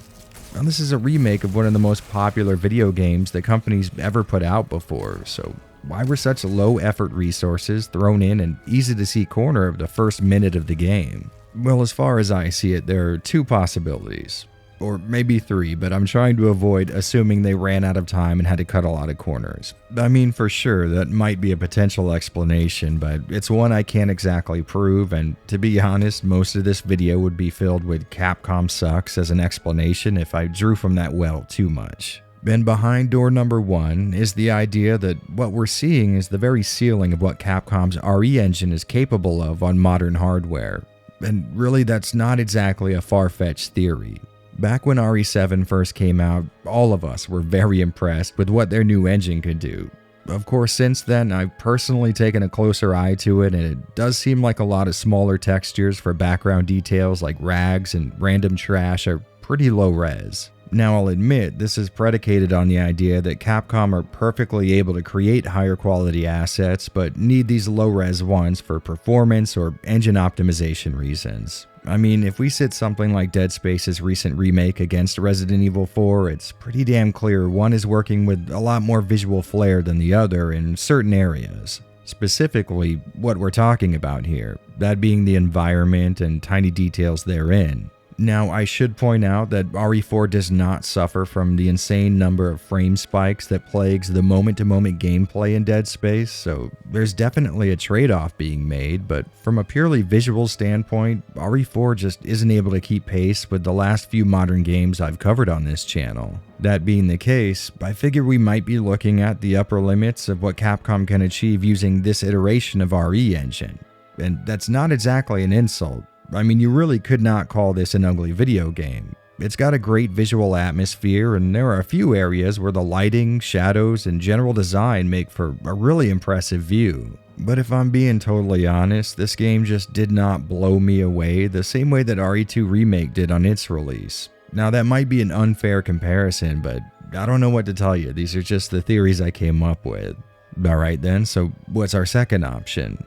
well, this is a remake of one of the most popular video games the company's ever put out before, so why were such low-effort resources thrown in an easy-to-see corner of the first minute of the game? Well, as far as I see it, there are two possibilities. Or maybe three, but I'm trying to avoid assuming they ran out of time and had to cut a lot of corners. I mean, for sure, that might be a potential explanation, but it's one I can't exactly prove, and to be honest, most of this video would be filled with Capcom sucks as an explanation if I drew from that well too much. Then behind door number one is the idea that what we're seeing is the very ceiling of what Capcom's RE engine is capable of on modern hardware. And really, that's not exactly a far-fetched theory. Back when RE7 first came out, all of us were very impressed with what their new engine could do. Of course, since then, I've personally taken a closer eye to it, and it does seem like a lot of smaller textures for background details like rags and random trash are pretty low res. Now, I'll admit, this is predicated on the idea that Capcom are perfectly able to create higher quality assets, but need these low-res ones for performance or engine optimization reasons. I mean, if we sit something like Dead Space's recent remake against Resident Evil 4, it's pretty damn clear one is working with a lot more visual flair than the other in certain areas. Specifically, what we're talking about here, that being the environment and tiny details therein. Now, I should point out that RE4 does not suffer from the insane number of frame spikes that plagues the moment-to-moment gameplay in Dead Space, so there's definitely a trade-off being made, but from a purely visual standpoint, RE4 just isn't able to keep pace with the last few modern games I've covered on this channel. That being the case, I figure we might be looking at the upper limits of what Capcom can achieve using this iteration of RE engine. And that's not exactly an insult. I mean, you really could not call this an ugly video game. It's got a great visual atmosphere, and there are a few areas where the lighting, shadows, and general design make for a really impressive view. But if I'm being totally honest, this game just did not blow me away the same way that RE2 Remake did on its release. Now, that might be an unfair comparison, but I don't know what to tell you. These are just the theories I came up with. Alright then, so what's our second option?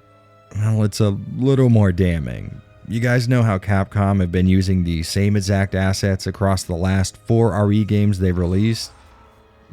Well, it's a little more damning. You guys know how Capcom have been using the same exact assets across the last 4 RE games they've released?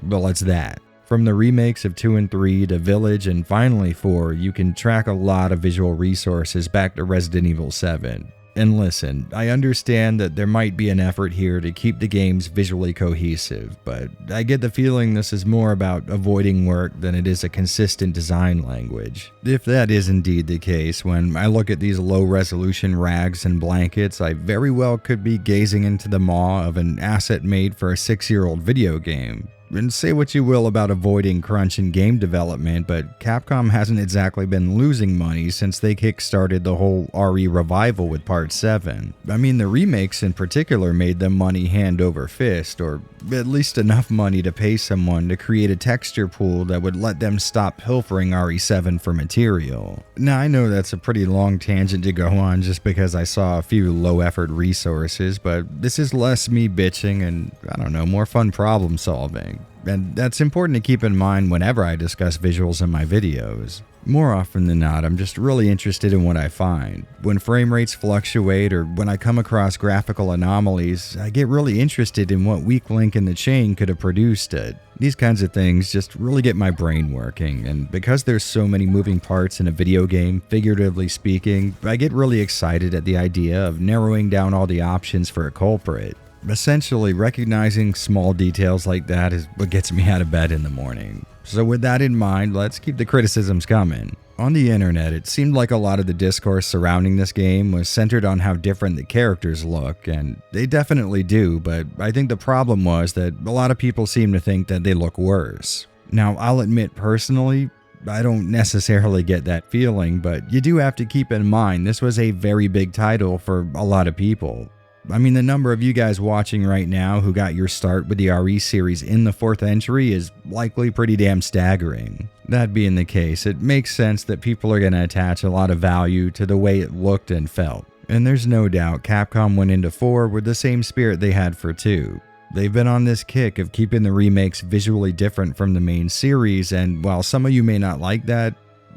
Well, it's that. From the remakes of 2 and 3 to Village and finally 4, you can track a lot of visual resources back to Resident Evil 7. And listen, I understand that there might be an effort here to keep the games visually cohesive, but I get the feeling this is more about avoiding work than it is a consistent design language. If that is indeed the case, when I look at these low-resolution rags and blankets, I very well could be gazing into the maw of an asset made for a 6-year-old video game. And say what you will about avoiding crunch in game development, but Capcom hasn't exactly been losing money since they kickstarted the whole RE revival with Part 7. I mean, the remakes in particular made them money hand over fist, or at least enough money to pay someone to create a texture pool that would let them stop pilfering RE7 for material. Now, I know that's a pretty long tangent to go on just because I saw a few low-effort resources, but this is less me bitching and, I don't know, more fun problem solving. And that's important to keep in mind whenever I discuss visuals in my videos. More often than not, I'm just really interested in what I find. When frame rates fluctuate or when I come across graphical anomalies, I get really interested in what weak link in the chain could have produced it. These kinds of things just really get my brain working, and because there's so many moving parts in a video game, figuratively speaking, I get really excited at the idea of narrowing down all the options for a culprit. Essentially, recognizing small details like that is what gets me out of bed in the morning. So with that in mind, let's keep the criticisms coming. On the internet, it seemed like a lot of the discourse surrounding this game was centered on how different the characters look, and they definitely do, but I think the problem was that a lot of people seem to think that they look worse. Now, I'll admit personally, I don't necessarily get that feeling, but you do have to keep in mind this was a very big title for a lot of people. I mean, the number of you guys watching right now who got your start with the RE series in the 4th entry is likely pretty damn staggering. That being the case, it makes sense that people are going to attach a lot of value to the way it looked and felt. And there's no doubt Capcom went into 4 with the same spirit they had for 2. They've been on this kick of keeping the remakes visually different from the main series, and while some of you may not like that,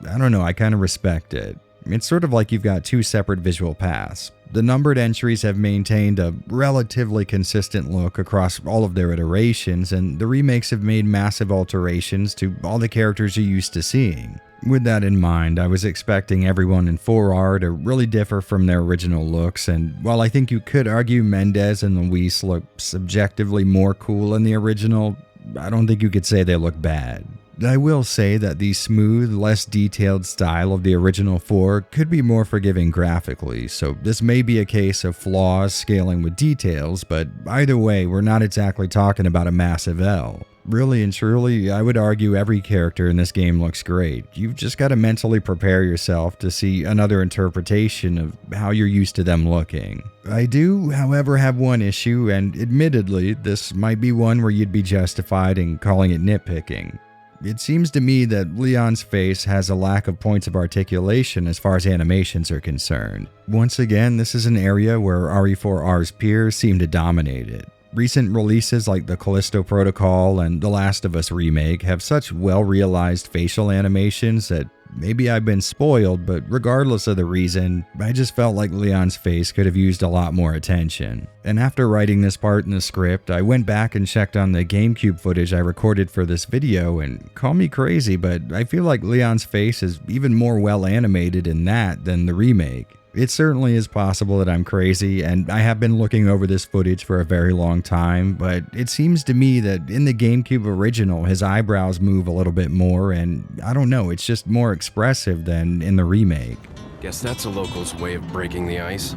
I don't know, I kind of respect it. It's sort of like you've got 2 separate visual paths. The numbered entries have maintained a relatively consistent look across all of their iterations, and the remakes have made massive alterations to all the characters you're used to seeing. With that in mind, I was expecting everyone in 4R to really differ from their original looks, and while I think you could argue Mendez and Luis look subjectively more cool in the original, I don't think you could say they look bad. I will say that the smooth, less detailed style of the original 4 could be more forgiving graphically, so this may be a case of flaws scaling with details, but either way, we're not exactly talking about a massive L. Really and truly, I would argue every character in this game looks great. You've just got to mentally prepare yourself to see another interpretation of how you're used to them looking. I do, however, have one issue, and admittedly, this might be one where you'd be justified in calling it nitpicking. It seems to me that Leon's face has a lack of points of articulation as far as animations are concerned. Once again, this is an area where RE4R's peers seem to dominate it. Recent releases like the Callisto Protocol and The Last of Us Remake have such well-realized facial animations that maybe I've been spoiled, but regardless of the reason, I just felt like Leon's face could have used a lot more attention. And after writing this part in the script, I went back and checked on the GameCube footage I recorded for this video, and call me crazy, but I feel like Leon's face is even more well animated in that than the remake. It certainly is possible that I'm crazy, and I have been looking over this footage for a very long time, but it seems to me that in the GameCube original, his eyebrows move a little bit more, and I don't know, it's just more expressive than in the remake. Guess that's a local's way of breaking the ice.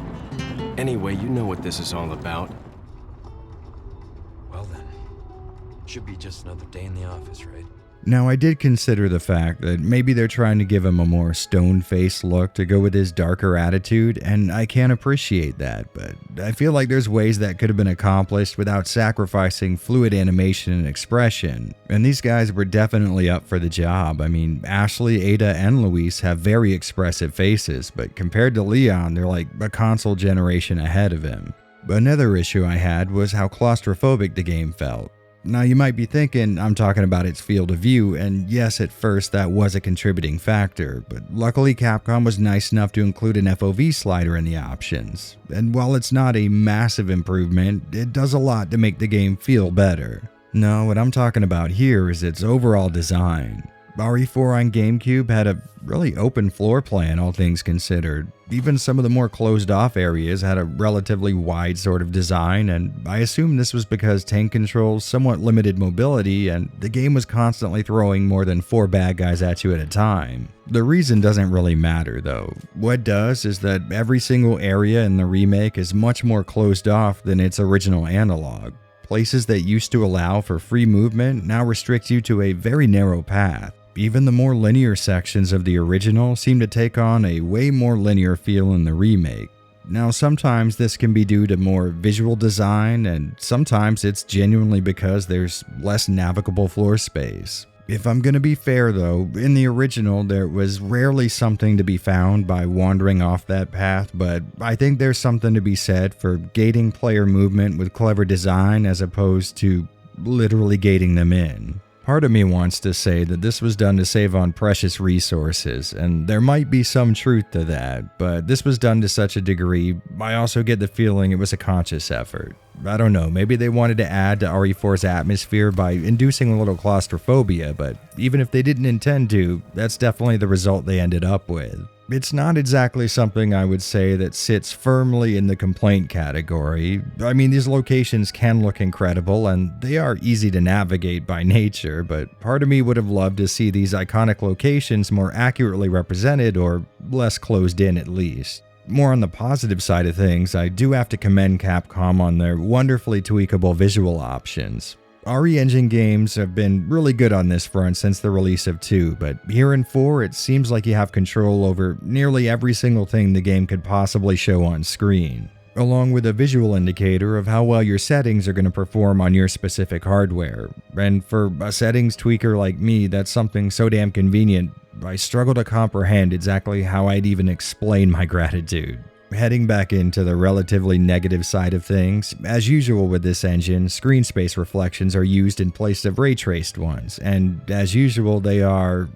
Anyway, you know what this is all about. Well then, should be just another day in the office, right? Now, I did consider the fact that maybe they're trying to give him a more stone-faced look to go with his darker attitude, and I can appreciate that, but I feel like there's ways that could have been accomplished without sacrificing fluid animation and expression, and these guys were definitely up for the job. I mean, Ashley, Ada, and Luis have very expressive faces, but compared to Leon, they're like a console generation ahead of him. Another issue I had was how claustrophobic the game felt. Now, you might be thinking I'm talking about its field of view, and yes, at first that was a contributing factor, but luckily Capcom was nice enough to include an FOV slider in the options. And while it's not a massive improvement, it does a lot to make the game feel better. No, what I'm talking about here is its overall design. RE4 on GameCube had a really open floor plan, all things considered. Even some of the more closed-off areas had a relatively wide sort of design, and I assume this was because tank controls somewhat limited mobility, and the game was constantly throwing more than 4 bad guys at you at a time. The reason doesn't really matter, though. What does is that every single area in the remake is much more closed off than its original analog. Places that used to allow for free movement now restrict you to a very narrow path. Even the more linear sections of the original seem to take on a way more linear feel in the remake. Now, sometimes this can be due to more visual design, and sometimes it's genuinely because there's less navigable floor space. If I'm gonna be fair though, in the original there was rarely something to be found by wandering off that path, but I think there's something to be said for gating player movement with clever design as opposed to literally gating them in. Part of me wants to say that this was done to save on precious resources, and there might be some truth to that, but this was done to such a degree, I also get the feeling it was a conscious effort. I don't know, maybe they wanted to add to RE4's atmosphere by inducing a little claustrophobia, but even if they didn't intend to, that's definitely the result they ended up with. It's not exactly something I would say that sits firmly in the complaint category. I mean, these locations can look incredible and they are easy to navigate by nature, but part of me would have loved to see these iconic locations more accurately represented or less closed in at least. More on the positive side of things, I do have to commend Capcom on their wonderfully tweakable visual options. RE Engine games have been really good on this front since the release of 2, but here in 4 it seems like you have control over nearly every single thing the game could possibly show on screen, along with a visual indicator of how well your settings are going to perform on your specific hardware. And for a settings tweaker like me, that's something so damn convenient, I struggle to comprehend exactly how I'd even explain my gratitude. Heading back into the relatively negative side of things, as usual with this engine, screen space reflections are used in place of ray-traced ones, and as usual they are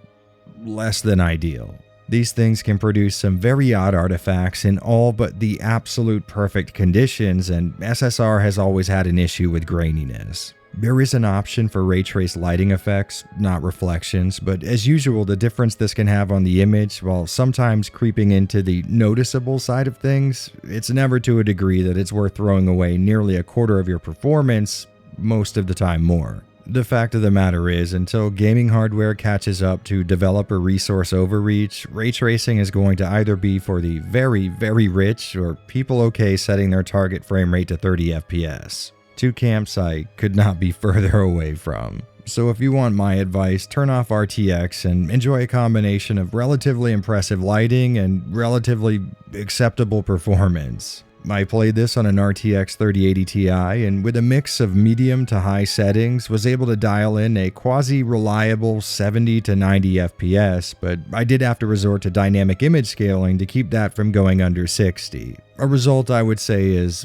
less than ideal. These things can produce some very odd artifacts in all but the absolute perfect conditions, and SSR has always had an issue with graininess. There is an option for ray trace lighting effects, not reflections, but as usual the difference this can have on the image, while sometimes creeping into the noticeable side of things, it's never to a degree that it's worth throwing away nearly a quarter of your performance, most of the time more. The fact of the matter is, until gaming hardware catches up to developer resource overreach, ray tracing is going to either be for the very, very rich or people okay setting their target frame rate to 30 FPS. Two camps I could not be further away from. So if you want my advice, turn off RTX and enjoy a combination of relatively impressive lighting and relatively acceptable performance. I played this on an RTX 3080 Ti and with a mix of medium to high settings was able to dial in a quasi-reliable 70 to 90 FPS, but I did have to resort to dynamic image scaling to keep that from going under 60. A result I would say is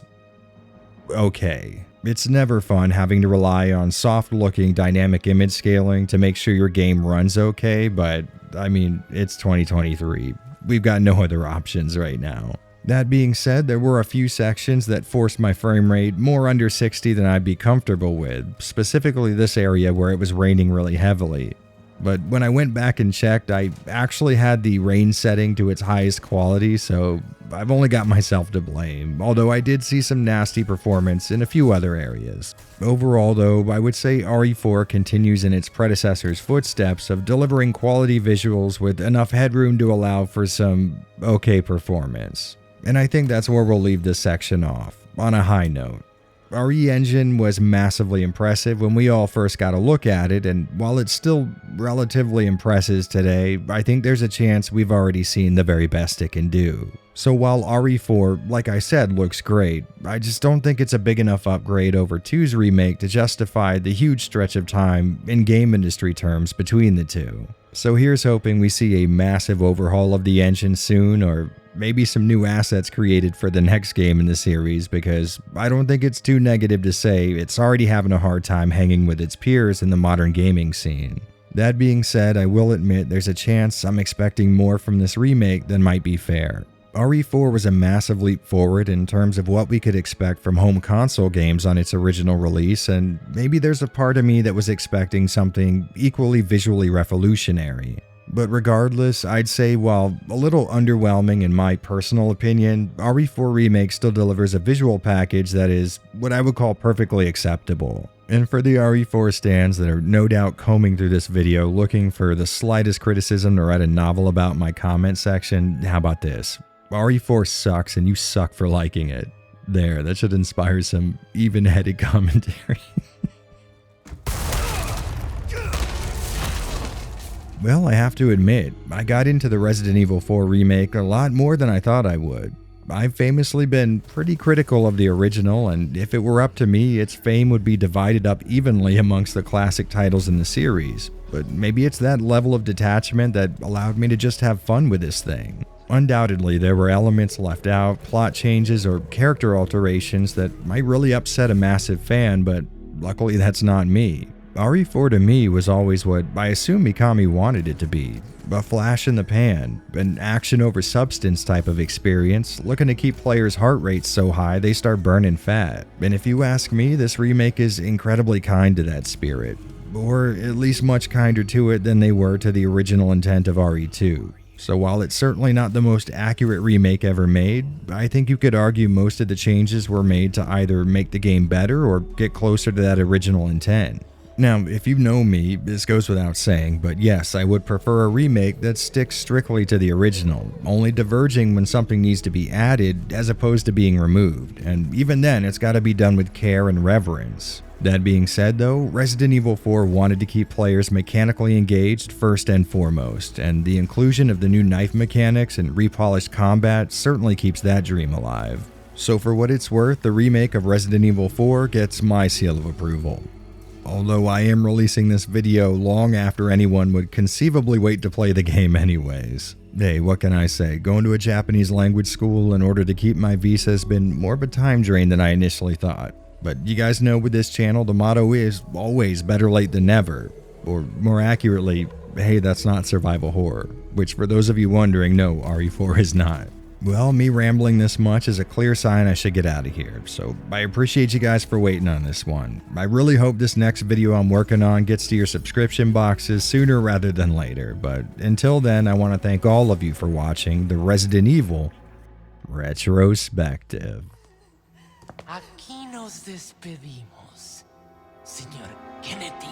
okay. It's never fun having to rely on soft-looking dynamic image scaling to make sure your game runs okay, but I mean, it's 2023. We've got no other options right now. That being said, there were a few sections that forced my frame rate more under 60 than I'd be comfortable with, specifically this area where it was raining really heavily. But when I went back and checked, I actually had the rain setting to its highest quality, so I've only got myself to blame, although I did see some nasty performance in a few other areas. Overall though, I would say RE4 continues in its predecessor's footsteps of delivering quality visuals with enough headroom to allow for some okay performance. And I think that's where we'll leave this section off, on a high note. RE Engine was massively impressive when we all first got a look at it, and while it still relatively impresses today, I think there's a chance we've already seen the very best it can do. So while RE4, like I said, looks great, I just don't think it's a big enough upgrade over 2's remake to justify the huge stretch of time in game industry terms between the two. So here's hoping we see a massive overhaul of the engine soon, or maybe some new assets created for the next game in the series, because I don't think it's too negative to say it's already having a hard time hanging with its peers in the modern gaming scene. That being said, I will admit there's a chance I'm expecting more from this remake than might be fair. RE4 was a massive leap forward in terms of what we could expect from home console games on its original release, and maybe there's a part of me that was expecting something equally visually revolutionary. But regardless, I'd say while a little underwhelming in my personal opinion, RE4 Remake still delivers a visual package that is what I would call perfectly acceptable. And for the RE4 stans that are no doubt combing through this video looking for the slightest criticism to write a novel about my comment section, how about this? RE4 sucks and you suck for liking it. There, that should inspire some even-headed commentary. Well, I have to admit, I got into the Resident Evil 4 remake a lot more than I thought I would. I've famously been pretty critical of the original, and if it were up to me, its fame would be divided up evenly amongst the classic titles in the series. But maybe it's that level of detachment that allowed me to just have fun with this thing. Undoubtedly, there were elements left out, plot changes, or character alterations that might really upset a massive fan, but luckily that's not me. RE4 to me was always what I assume Mikami wanted it to be. A flash in the pan, an action over substance type of experience, looking to keep players' heart rates so high they start burning fat. And if you ask me, this remake is incredibly kind to that spirit. Or at least much kinder to it than they were to the original intent of RE2. So while it's certainly not the most accurate remake ever made, I think you could argue most of the changes were made to either make the game better or get closer to that original intent. Now, if you know me, this goes without saying, but yes, I would prefer a remake that sticks strictly to the original, only diverging when something needs to be added as opposed to being removed, and even then it's got to be done with care and reverence. That being said though, Resident Evil 4 wanted to keep players mechanically engaged first and foremost, and the inclusion of the new knife mechanics and repolished combat certainly keeps that dream alive. So for what it's worth, the remake of Resident Evil 4 gets my seal of approval. Although I am releasing this video long after anyone would conceivably wait to play the game anyways. Hey, what can I say? Going to a Japanese language school in order to keep my visa has been more of a time drain than I initially thought. But you guys know with this channel, the motto is always better late than never. Or more accurately, hey, that's not survival horror. Which for those of you wondering, no, RE4 is not. Well, me rambling this much is a clear sign I should get out of here, so I appreciate you guys for waiting on this one. I really hope this next video I'm working on gets to your subscription boxes sooner rather than later, but until then, I want to thank all of you for watching the Resident Evil Retrospective. Aquí nos despedimos, señor Kennedy.